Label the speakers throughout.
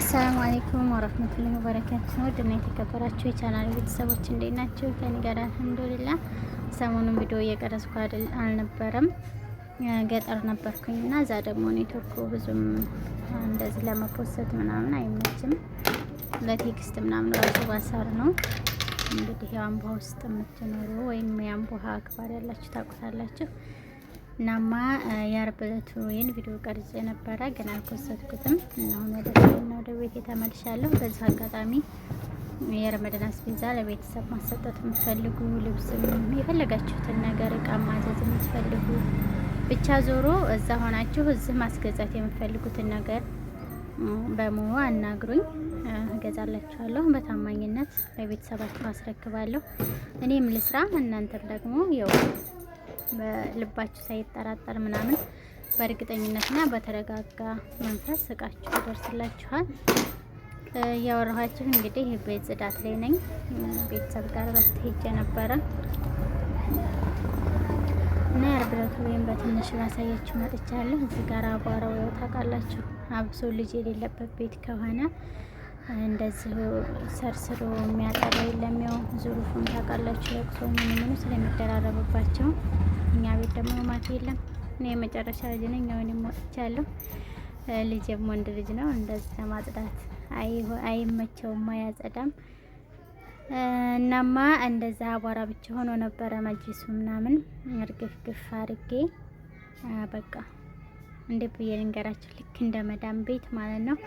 Speaker 1: አሰላሙ አለይኩም ወራህመቱላሂ ወበረካቱሁ። ድና የተከበራችሁ የቻናል ቤተሰቦች እንዴት ናችሁ? ከኔ ጋር አልሐምዱሊላህ። ሰሞኑን ቪዲዮ እየቀረጽኩ አልነበረም፣ ገጠር ነበርኩኝና እዛ ደግሞ ኔትወርኩ ብዙም እንደዚህ ለመፖስት ምናምን አይመችም። ለቴክስት ምናምን ራሱ ባሳር ነው። እንግዲህ የአምቦ ውስጥ የምትኖሩ ወይም የአምቦ አክባሪ ያላችሁ ታውቁታላችሁ። እናማ የአርብ ዕለት ወይን ቪዲዮ ቀርጬ ነበረ ግን አልፖስትኩትም። እና አሁን ወደ ቤት ተመልሻለሁ። በዚህ አጋጣሚ የረመዳን አስቤዛ ለቤተሰብ ማሰጠት የምትፈልጉ ልብስም የፈለጋችሁትን ነገር እቃ ማዘዝ የምትፈልጉ ብቻ ዞሮ እዛ ሆናችሁ እዚህ ማስገዛት የምትፈልጉትን ነገር በሙሉ አናግሩኝ፣ እገዛላችኋለሁ። በታማኝነት ለቤተሰባችሁ አስረክባለሁ። እኔም ልስራ፣ እናንተም ደግሞ ያው በልባችሁ ሳይጠራጠር ምናምን በእርግጠኝነትና በተረጋጋ መንፈስ እቃችሁ ይደርስላችኋል። ያወራኋችሁ እንግዲህ ቤት ጽዳት ላይ ነኝ። ቤተሰብ ጋር ሄጄ ነበረ እና የአርብ ዕለት ወይም በትንሽ ላሳያችሁ መጥቻለሁ። እዚህ ጋር አቧራው ያው ታውቃላችሁ፣ አብሶ ልጅ የሌለበት ቤት ከሆነ እንደዚህ ሰርስሮ የሚያጠራ የለም። ያው ዙሩፉን ታውቃላችሁ፣ ለቅሶ ምኑ ስለሚደራረብባቸው እኛ ቤት ደግሞ ማት የለም። እኔ የመጨረሻ ልጅ ነኝ። አሁንም ወጥቻለሁ። ልጄም ወንድ ልጅ ነው። እንደዚህ ለማጽዳት አይመቸውም፣ አያጸዳም። እናማ እንደዛ አቧራ ብቻ ሆኖ ነበረ መጅሊሱ ምናምን እርግፍግፍ አድርጌ በቃ እንደ ብዬ ልንገራችሁ፣ ልክ እንደ መዳም ቤት ማለት ነው።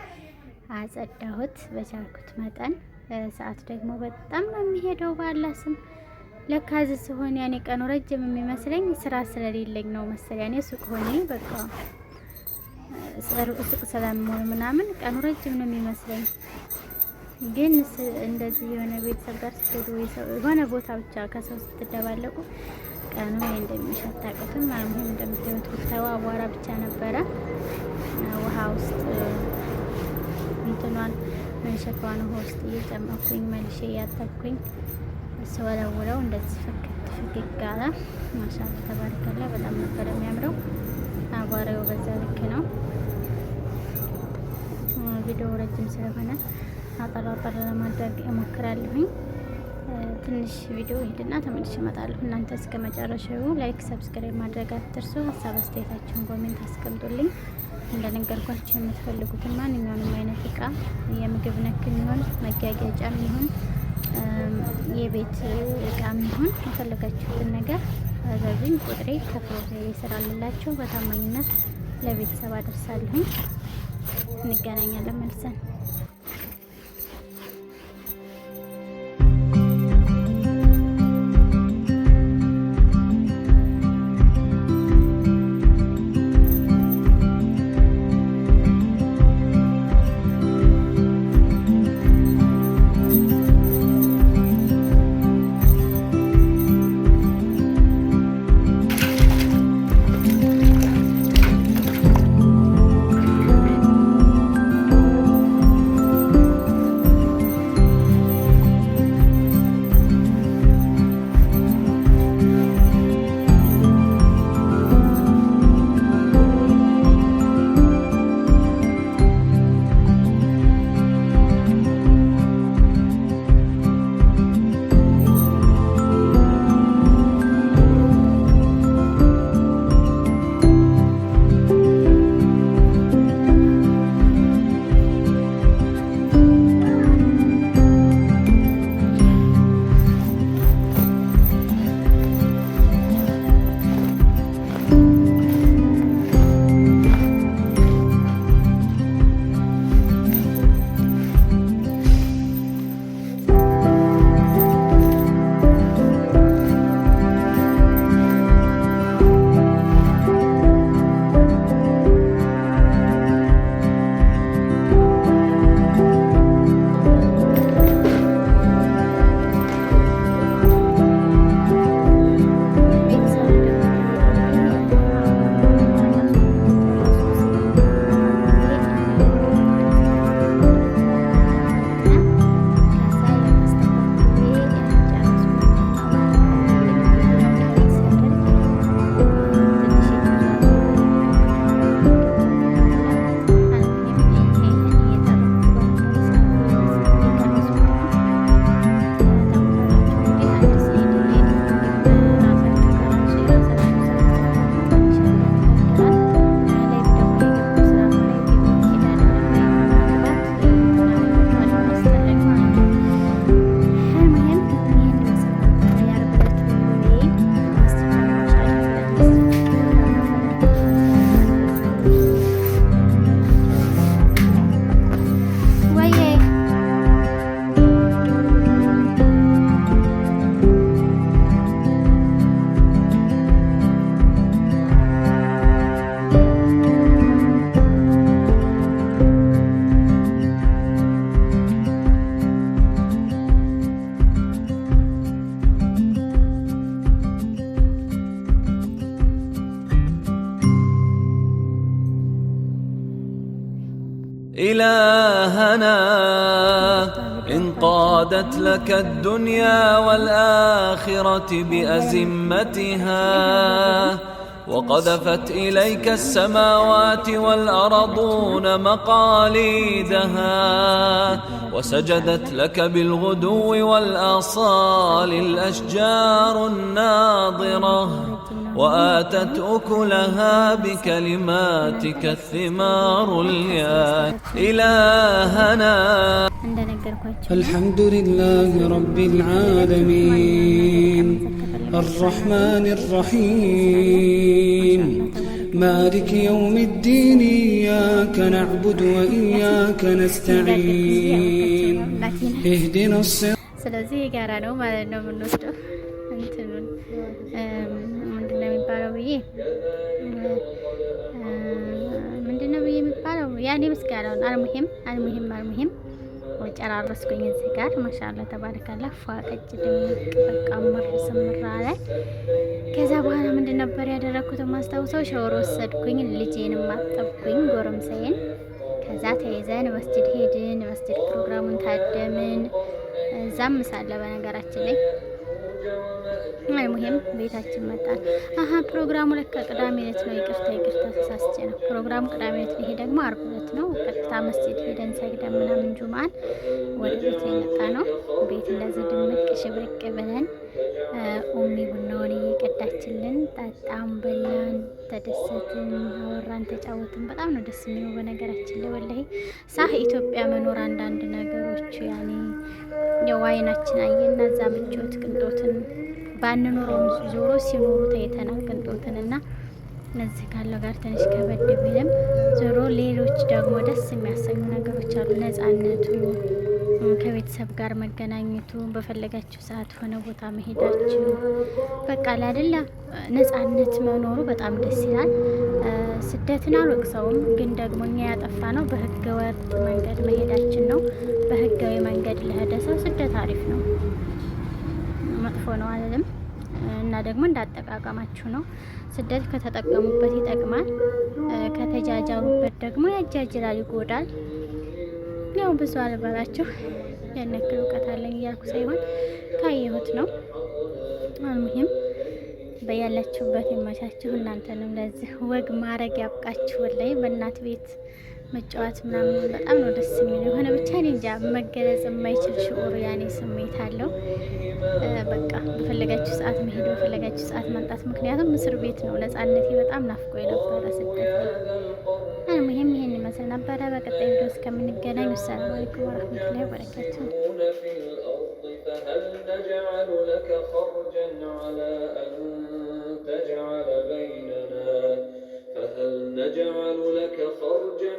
Speaker 1: አጸዳሁት በቻልኩት መጠን። ሰዓት ደግሞ በጣም ነው የሚሄደው ባላ ስም ለካዝ ሲሆን ያኔ ቀኑ ረጅም የሚመስለኝ ስራ ስለሌለኝ ነው መሰለኝ። ያኔ ሱቅ ሆኜ በቃ ሱቅ ስለምሆን ምናምን ቀኑ ረጅም ነው የሚመስለኝ። ግን እንደዚህ የሆነ ቤተሰብ ጋር ስትሄዱ የሆነ ቦታ ብቻ ከሰው ስትደባለቁ ቀኑ እንደሚሸት ታውቁትም። አሁን እንደምታዩት ብታዩ አቧራ ብቻ ነበረ። ውሃ ውስጥ እንትኗን መንሸቷን ውሃ ውስጥ እየጨመኩኝ መልሼ እያጠብኩኝ ስወለውለው እንደዚህ ፍክክ አለ። ማሻአላ ተባረከላ። በጣም ነበር የሚያምረው። አቧራው በዛ ልክ ነው። ቪዲዮ ረጅም ስለሆነ አጠራጠር ለማድረግ እሞክራለሁኝ። ትንሽ ቪዲዮ ሄድና ተመልሼ እመጣለሁ። እናንተ እስከ መጨረሻው ላይክ፣ ሰብስክራይብ ማድረግ አትርሱ። ሀሳብ አስተያየታችሁን ኮሜንት አስቀምጡልኝ። እንደነገርኳችሁ የምትፈልጉትን ማንኛውንም አይነት እቃ የምግብ ነክ የሚሆን መጋገጫም ይሁን የቤት እቃም ይሁን የፈለጋችሁትን ነገር አዛዥኝ። ቁጥሬ ከፍሎ ይሰራልላችሁ። በታማኝነት ለቤተሰብ አደርሳለሁኝ። እንገናኛለን መልሰን።
Speaker 2: إلهنا إن قادت لك الدنيا والآخرة بأزمتها وقذفت إليك السماوات والأرضون مقاليدها وسجدت لك بالغدو والآصال الأشجار الناضرة وآتت أكلها بكلماتك الثمار اليا إلهنا.
Speaker 3: الحمد لله رب العالمين الرحمن الرحيم مالك يوم الدين إياك نعبد وإياك نستعين اهدنا الصراط.
Speaker 1: ስለዚህ የጋራ ነው ማለት ነው የምንወስደው እንትኑን ምንድነው የሚባለው ብዬ ምንድነው ብዬ የሚባለው ያኔ ምስጋናውን አልሙሂም ጨራረስኩኝ እዚህ ጋር ማሻአላ ተባረካላ ፏቀጭ ድምቅ በቃ ስምራ ላይ ከዛ በኋላ ምንድን ነበር ያደረኩት ማስታውሰው ሻወር ወሰድኩኝ ልጄንም አጠብኩኝ ጎረምሳዬን ከዛ ተይዘን መስጂድ ሄድን መስጂድ ፕሮግራሙን ታደምን እዛም ሳለ በነገራችን ላይ አልሙሂም ቤታችን መጣን። ፕሮግራሙ ለካ ቅዳሜ ዕለት ነው። ይቅርታ ተሳስቼ ነው። ፕሮግራሙ ቅዳሜ ዕለት ነው። ይሄ ደግሞ ዓርብ ዕለት ነው። ቀጥታ መስጂድ ሄደን ሰግደን ምናምን ጁማን ወደ ቤት ነው የመጣ ነው። ቤት እንደዚህ ድምቅ ሽብርቅ ብለን ኡሚ ቡናውን እየቀዳችልን ጠጣም፣ በላን፣ ተደሰትን፣ አወራን፣ ተጫወትን። በጣም ነው ደስ የሚለው በነገራችን ላይ ወላሂ ሳህ ኢትዮጵያ መኖር አንዳንድ ነገሮች ያኔ ያው አይናችን አየና እዛ ምቾት ቅንጦትን ባንኖረው ዞሮ ሲኖሩ ተይተናል ቅንጦትንና እነዚህ ካለው ጋር ትንሽ ከበድ ቢልም ዞሮ ሌሎች ደግሞ ደስ የሚያሰኙ ነገሮች አሉ። ነፃነቱ፣ ከቤተሰብ ጋር መገናኘቱ፣ በፈለጋችሁ ሰዓት ሆነ ቦታ መሄዳችሁ በቃ አይደለ ነፃነት መኖሩ በጣም ደስ ይላል። ስደትን አልወቅሰውም፣ ግን ደግሞ እኛ ያጠፋ ነው በህገ ወጥ መንገድ መሄዳችን ነው። በህጋዊ መንገድ ለሄደ ሰው ስደት አሪፍ ነው፣ መጥፎ ነው አልልም። እና ደግሞ እንዳጠቃቀማችሁ ነው። ስደት ከተጠቀሙበት ይጠቅማል፣ ከተጃጃሉበት ደግሞ ያጃጅላል፣ ይጎዳል። ያው ብዙ አልበላችሁ ያን ያክል እውቀት አለኝ እያልኩ ሳይሆን ካየሁት ነው። አልሙሂም በያላችሁበት ይመቻችሁ። እናንተንም ለዚህ ወግ ማረግ ያብቃችሁ። ላይ በእናት ቤት መጫወት ምናምን በጣም ነው ደስ የሚል የሆነ ብቻ እኔ እንጃ መገለጽ የማይችል ሽዑር ያኔ ስሜት አለው። በቃ በፈለጋችሁ ሰዓት መሄድ በፈለጋችሁ ሰዓት መምጣት። ምክንያቱም እስር ቤት ነው። ነፃነቴ በጣም ናፍቆ የነበረ ስደት ነው። አልሙሂም ይሄን ይመስል ነበረ። በቀጣይ ቪዲዮ እስከምንገናኝ ሰላም አለይኩም ወራህመቱላሂ ወበረካቱሁ። فهل نجعل لك خرجا